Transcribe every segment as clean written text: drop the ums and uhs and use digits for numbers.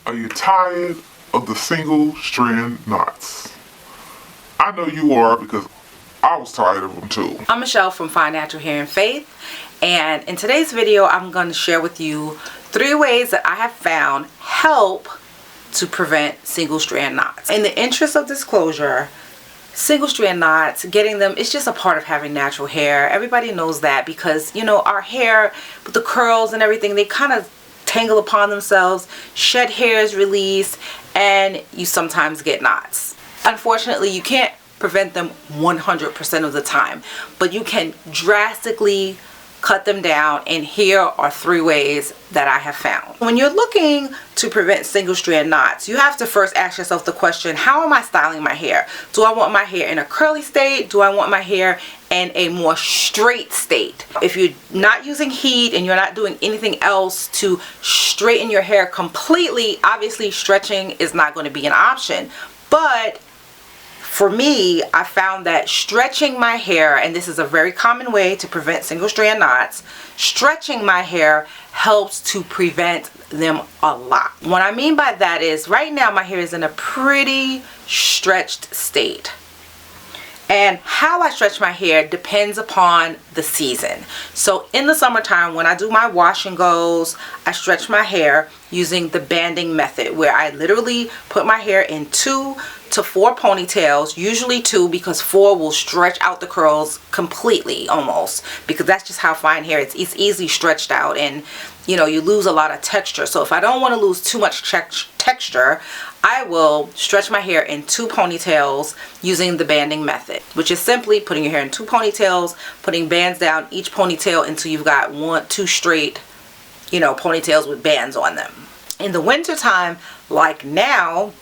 Are you tired of the single strand knots? I know you are, because I was tired of them too. I'm Michelle from Fine Natural Hair and Faith, and in today's video I'm going to share with you 3 ways that I have found help to prevent single strand knots. In the interest of disclosure, single strand knots, getting them, it's just a part of having natural hair. Everybody knows that, because you know, our hair with the curls and everything, they kind of tangle upon themselves, shed hairs release, and you sometimes get knots. Unfortunately, you can't prevent them 100% of the time, but you can drastically cut them down, and here are 3 ways that I have found. When you're looking to prevent single strand knots, you have to first ask yourself the question, how am I styling my hair? Do I want my hair in a curly state? Do I want my hair in a more straight state? If you're not using heat and you're not doing anything else to straighten your hair completely, obviously stretching is not going to be an option. But for me, I found that stretching my hair, and this is a very common way to prevent single strand knots, stretching my hair helps to prevent them a lot. What I mean by that is, right now my hair is in a pretty stretched state. And how I stretch my hair depends upon the season. So in the summertime, when I do my wash and goes, I stretch my hair using the banding method, where I literally put my hair in 2 to 4 ponytails, usually 2, because 4 will stretch out the curls completely almost, because that's just how fine hair is. It's easily stretched out, and you know, you lose a lot of texture. So if I don't want to lose too much texture, I will stretch my hair in 2 ponytails using the banding method, which is simply putting your hair in 2 ponytails, putting bands down each ponytail until you've got 2 straight, you know, ponytails with bands on them. In the winter time, like now,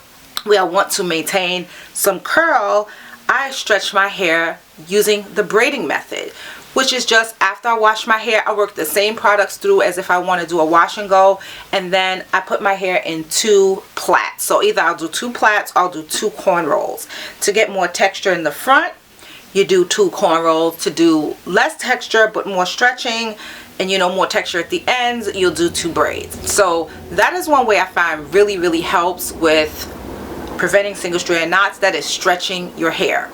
where I want to maintain some curl, I stretch my hair using the braiding method, which is just after I wash my hair, I work the same products through as if I want to do a wash and go, and then I put my hair in 2 plaits. So either I'll do 2 plaits or I'll do 2 cornrows. To get more texture in the front, you do 2 cornrows. To do less texture but more stretching and, you know, more texture at the ends, you'll do 2 braids. So that is one way I find really helps with preventing single strand knots, that is stretching your hair.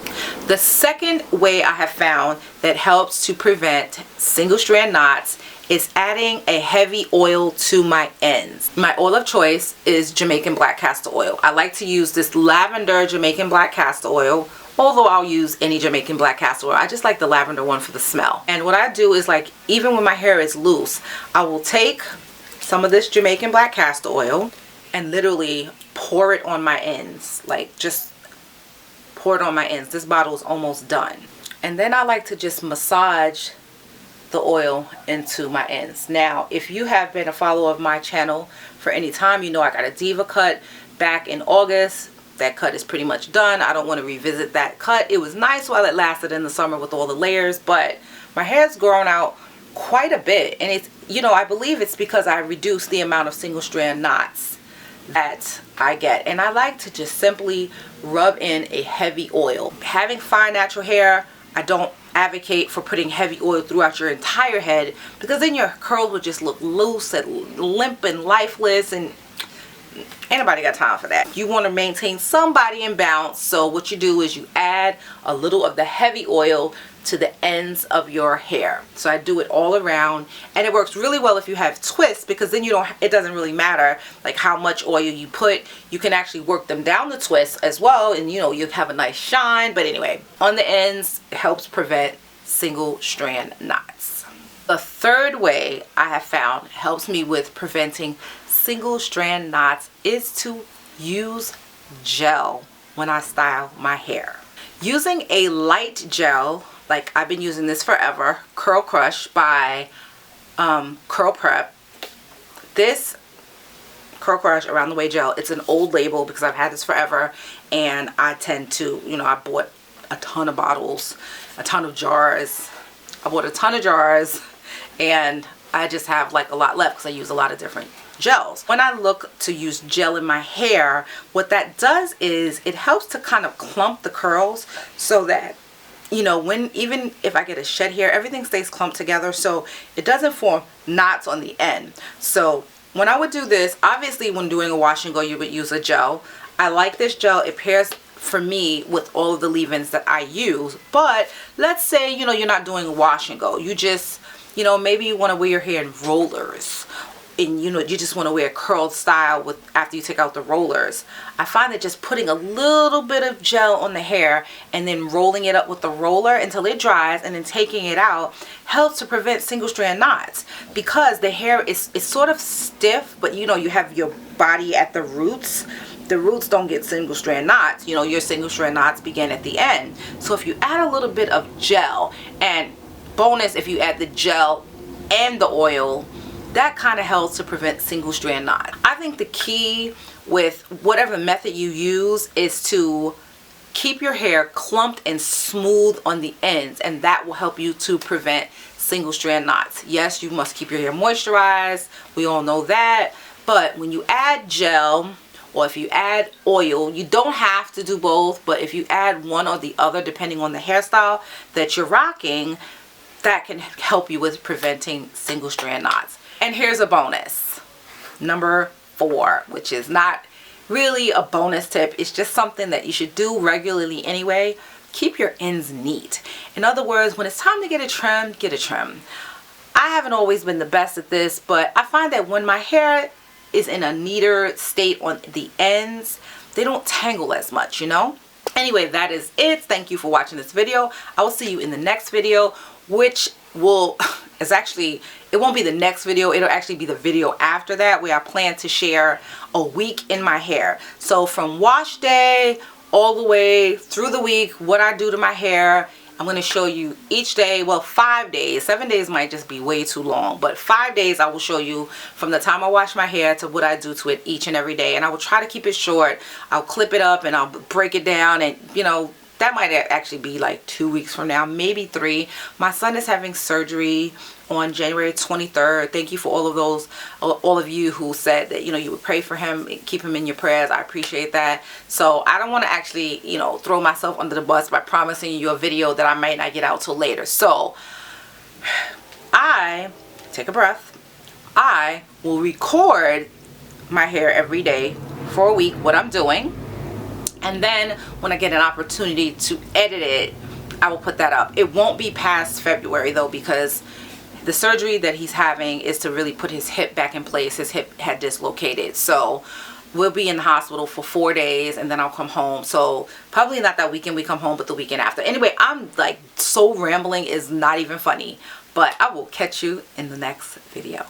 The second way I have found that helps to prevent single strand knots is adding a heavy oil to my ends. My oil of choice is Jamaican black castor oil. I like to use this lavender Jamaican black castor oil, although I'll use any Jamaican black castor oil. I just like the lavender one for the smell. And what I do is, like, even when my hair is loose, I will take some of this Jamaican black castor oil and literally pour it on my ends. Like, just pour it on my ends. This bottle is almost done. And then I like to just massage the oil into my ends. Now, if you have been a follower of my channel for any time, you know I got a diva cut back in August. That cut is pretty much done. I don't want to revisit that cut. It was nice while it lasted in the summer with all the layers, but my hair's grown out quite a bit. And it's, you know, I believe it's because I reduced the amount of single strand knots that I get. And I like to just simply rub in a heavy oil. Having fine natural hair, I don't advocate for putting heavy oil throughout your entire head, because then your curls will just look loose and limp and lifeless, and ain't nobody got time for that. You want to maintain some body and bounce, so what you do is you add a little of the heavy oil to the ends of your hair. So I do it all around, and it works really well if you have twists, because then you don't, it doesn't really matter like how much oil you put. You can actually work them down the twists as well, and you know, you have a nice shine. But anyway, on the ends, it helps prevent single strand knots. The third way I have found helps me with preventing single strand knots is to use gel when I style my hair. Using a light gel, like I've been using this forever, Curl Crush by Curl Prep. This Curl Crush Around the Way gel, it's an old label because I've had this forever, and I tend to, you know, I bought a ton of bottles, a ton of jars. I bought a ton of jars, and I just have like a lot left because I use a lot of different gels. When I look to use gel in my hair, what that does is it helps to kind of clump the curls, so that, you know, when, even if I get a shed hair, everything stays clumped together, so it doesn't form knots on the end. So when I would do this, obviously when doing a wash and go, you would use a gel. I like this gel. It pairs for me with all of the leave-ins that I use. But let's say, you know, you're not doing a wash and go. You just, you know, maybe you want to wear your hair in rollers. And you know, you just want to wear a curled style with after you take out the rollers. I find that just putting a little bit of gel on the hair and then rolling it up with the roller until it dries and then taking it out helps to prevent single strand knots, because the hair is sort of stiff, but you know, you have your body at the roots. The roots don't get single strand knots. You know, your single strand knots begin at the end. So if you add a little bit of gel, and bonus if you add the gel and the oil, that kind of helps to prevent single strand knots. I think the key with whatever method you use is to keep your hair clumped and smooth on the ends, and that will help you to prevent single strand knots. Yes, you must keep your hair moisturized. We all know that. But when you add gel, or if you add oil, you don't have to do both, but if you add one or the other depending on the hairstyle that you're rocking, that can help you with preventing single strand knots. And here's a bonus, number 4, which is not really a bonus tip. It's just something that you should do regularly anyway. Keep your ends neat. In other words, when it's time to get a trim, get a trim. I haven't always been the best at this, but I find that when my hair is in a neater state on the ends, they don't tangle as much, you know? Anyway, that is it. Thank you for watching this video. I will see you in the next video, which will is actually, it won't be the next video, it'll actually be the video after that, where I plan to share a week in my hair. So from wash day all the way through the week, what I do to my hair. I'm going to show you each day, well, 5 days. 7 days might just be way too long, but 5 days I will show you from the time I wash my hair to what I do to it each and every day. And I will try to keep it short. I'll clip it up and I'll break it down, and you know, that might actually be like 2 weeks from now, maybe 3. My son is having surgery on January 23rd. Thank you for all of you who said that, you know, you would pray for him, keep him in your prayers. I appreciate that. So I don't want to actually, you know, throw myself under the bus by promising you a video that I might not get out till later. So I take a breath. I will record my hair every day for a week, what I'm doing. And then when I get an opportunity to edit it, I will put that up. It won't be past February though, because the surgery that he's having is to really put his hip back in place. His hip had dislocated. So we'll be in the hospital for 4 days and then I'll come home. So probably not that weekend we come home, but the weekend after. Anyway, I'm like so rambling, is not even funny. But I will catch you in the next video.